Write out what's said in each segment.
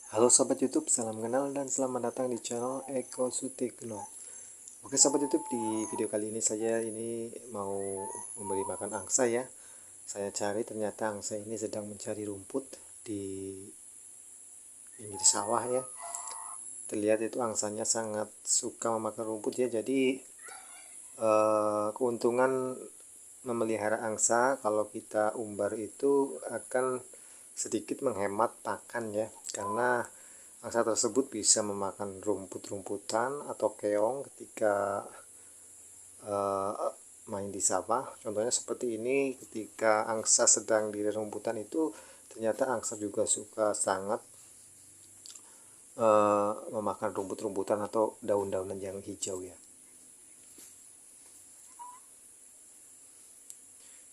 Halo Sobat YouTube, salam kenal dan selamat datang di channel Eko Sutikno. Oke Sobat YouTube, di video kali ini saya mau memberi makan angsa ya. Saya cari, ternyata angsa ini sedang mencari rumput di pinggir sawah ya. Terlihat itu angsanya sangat suka memakan rumput ya. Jadi keuntungan memelihara angsa kalau kita umbar itu akan sedikit menghemat pakan ya, karena angsa tersebut bisa memakan rumput-rumputan atau keong ketika main di sawah. Contohnya seperti ini, ketika angsa sedang di rumputan itu ternyata angsa juga suka sangat memakan rumput-rumputan atau daun-daunan yang hijau ya.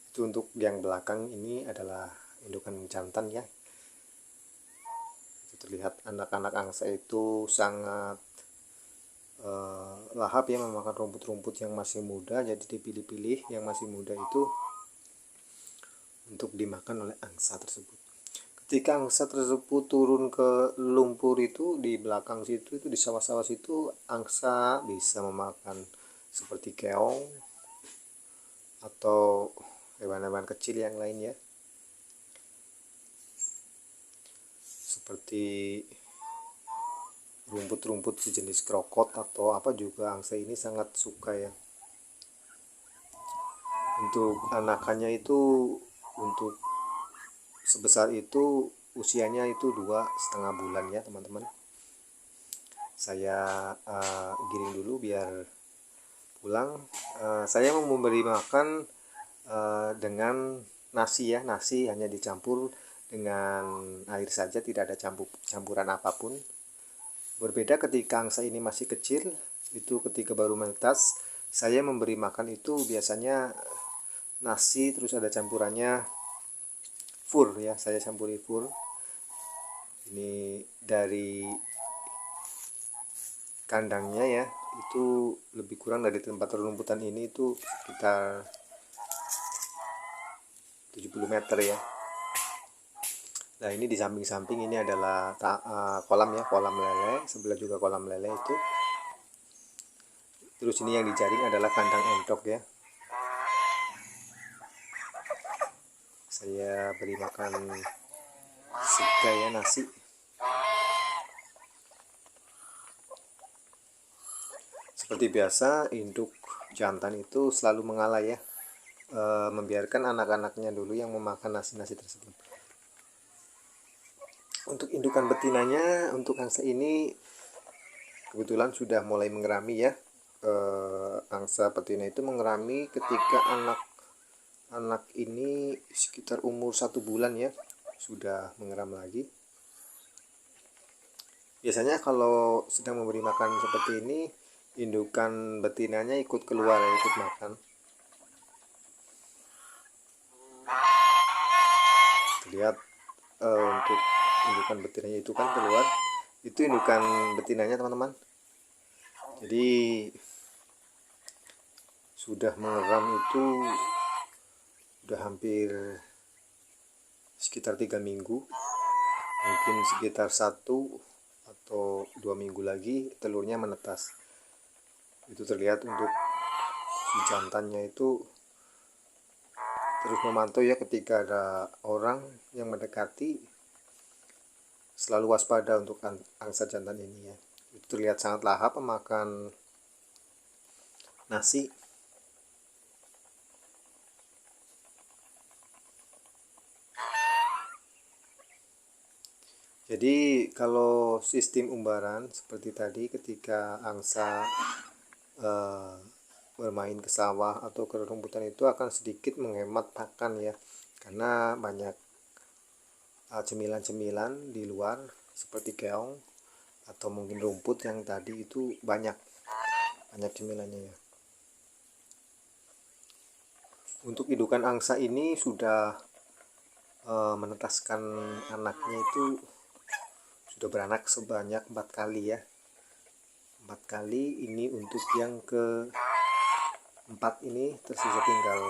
Itu untuk yang belakang ini adalah indukan jantan ya. Itu terlihat anak-anak angsa itu sangat lahap ya memakan rumput-rumput yang masih muda. Jadi dipilih-pilih yang masih muda itu untuk dimakan oleh angsa tersebut. Ketika angsa tersebut turun ke lumpur itu di belakang situ, itu di sawah-sawah situ, angsa bisa memakan seperti keong atau hewan-hewan kecil yang lainnya, seperti rumput-rumput sejenis krokot atau apa juga angsa ini sangat suka ya. Untuk anakannya itu, untuk sebesar itu usianya itu 2,5 bulan ya teman-teman. Saya giring dulu biar pulang. Saya mau memberi makan dengan nasi ya. Nasi hanya dicampur dengan air saja, tidak ada campuran apapun. Berbeda ketika angsa ini masih kecil, itu ketika baru menetas, saya memberi makan itu biasanya nasi terus ada campurannya fur ya. Saya campuri fur ini dari kandangnya ya. Itu lebih kurang dari tempat rumputan ini itu sekitar 70 meter ya. Nah ini di samping-samping ini adalah kolam ya, kolam lele, sebelah juga kolam lele itu. Terus ini yang dijaring adalah kandang entok ya. Saya beri makan siga ya, nasi. Seperti biasa, induk jantan itu selalu mengalah ya, membiarkan anak-anaknya dulu yang memakan nasi-nasi tersebut. Untuk indukan betinanya, untuk angsa ini kebetulan sudah mulai mengerami ya. Angsa betina itu mengerami ketika anak ini sekitar umur 1 bulan ya, sudah mengeram lagi. Biasanya kalau sedang memberi makan seperti ini, indukan betinanya ikut keluar ya, ikut makan. Terlihat untuk indukan betinanya itu kan keluar, itu indukan betinanya teman-teman. Jadi sudah mengeram itu sudah hampir sekitar 3 minggu, mungkin sekitar 1 atau 2 minggu lagi telurnya menetas. Itu terlihat untuk si jantannya itu terus memantau ya, ketika ada orang yang mendekati selalu waspada untuk angsa jantan ini ya. Itu terlihat sangat lahap memakan nasi. Jadi kalau sistem umbaran seperti tadi, ketika angsa bermain ke sawah atau ke rumputan itu akan sedikit menghemat pakan ya, karena banyak cemilan-cemilan di luar seperti keong atau mungkin rumput yang tadi itu banyak cemilannya ya. Untuk indukan angsa ini sudah menetaskan anaknya itu sudah beranak sebanyak 4 kali ya. 4 kali ini untuk yang ke 4 ini, tersisa tinggal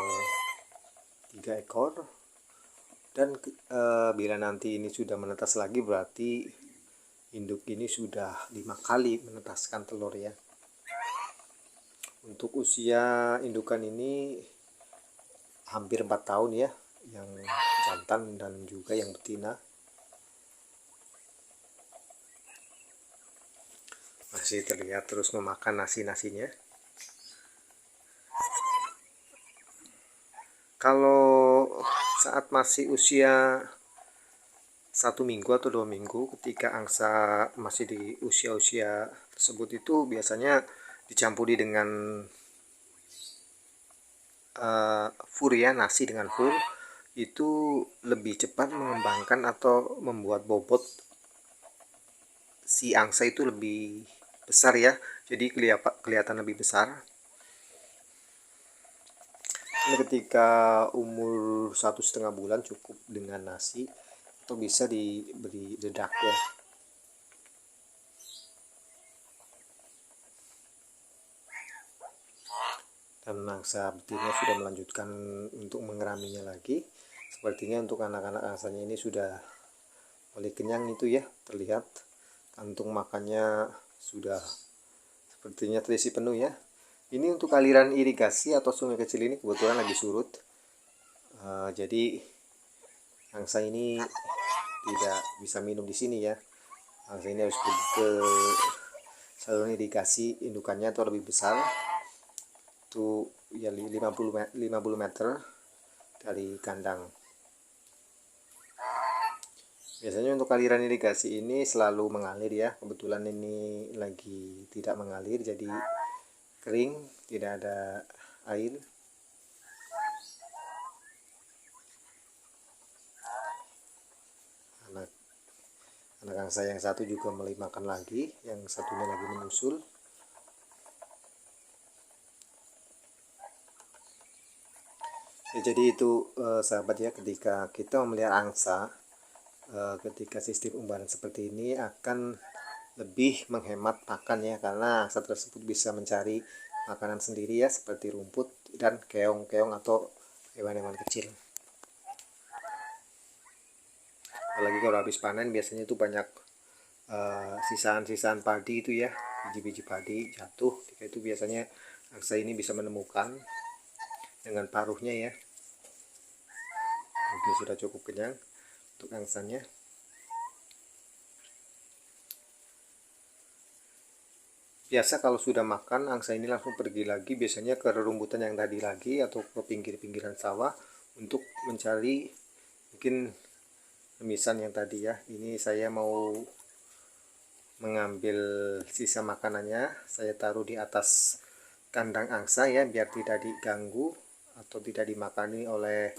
3 ekor. Dan bila nanti ini sudah menetas lagi, berarti induk ini sudah 5 kali menetaskan telur ya. Untuk usia indukan ini hampir 4 tahun ya, yang jantan dan juga yang betina. Masih terlihat terus memakan nasinya. Kalau saat masih usia 1 minggu atau 2 minggu, ketika angsa masih di usia-usia tersebut, itu biasanya dicampuri dengan fur ya, nasi dengan fur, itu lebih cepat mengembangkan atau membuat bobot si angsa itu lebih besar ya, jadi kelihatan lebih besar. Ketika umur 1,5 bulan cukup dengan nasi atau bisa diberi dedak ya. Dan angsa betina sudah melanjutkan untuk mengeraminya lagi. Sepertinya untuk anak-anak angsanya ini sudah mulai kenyang itu ya, terlihat kantung makannya sudah sepertinya terisi penuh ya. Ini untuk aliran irigasi atau sungai kecil ini kebetulan lagi surut, jadi angsa ini tidak bisa minum di sini ya. Angsa ini harus pergi ke saluran irigasi indukannya atau lebih besar, itu ya 50 meter dari kandang. Biasanya untuk aliran irigasi ini selalu mengalir ya, kebetulan ini lagi tidak mengalir, jadi kering, tidak ada air. Anak angsa yang satu juga mulai makan lagi, yang satunya lagi menyusul. Ya, jadi itu sahabat ya, ketika kita memelihara angsa, ketika sistem umbaran seperti ini akan lebih menghemat makan ya, karena angsa tersebut bisa mencari makanan sendiri ya, seperti rumput dan keong-keong atau hewan-hewan kecil. Apalagi kalau habis panen biasanya itu banyak sisaan-sisaan padi itu ya, biji-biji padi jatuh, itu biasanya angsa ini bisa menemukan dengan paruhnya ya. Mungkin sudah cukup kenyang untuk angsanya. Biasa kalau sudah makan, angsa ini langsung pergi lagi, biasanya ke rerumputan yang tadi lagi atau ke pinggir-pinggiran sawah untuk mencari mungkin remisan yang tadi ya. Ini saya mau mengambil sisa makanannya, saya taruh di atas kandang angsa ya, biar tidak diganggu atau tidak dimakani oleh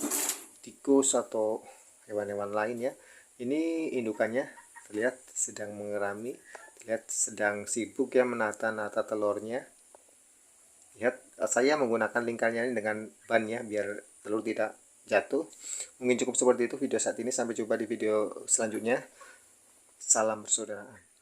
tikus atau hewan-hewan lain ya. Ini indukannya terlihat sedang mengerami, lihat sedang sibuk ya menata-nata telurnya. Lihat, saya menggunakan lingkarnya ini dengan ban ya, biar telur tidak jatuh. Mungkin cukup seperti itu video saat ini, sampai jumpa di video selanjutnya. Salam persaudaraan.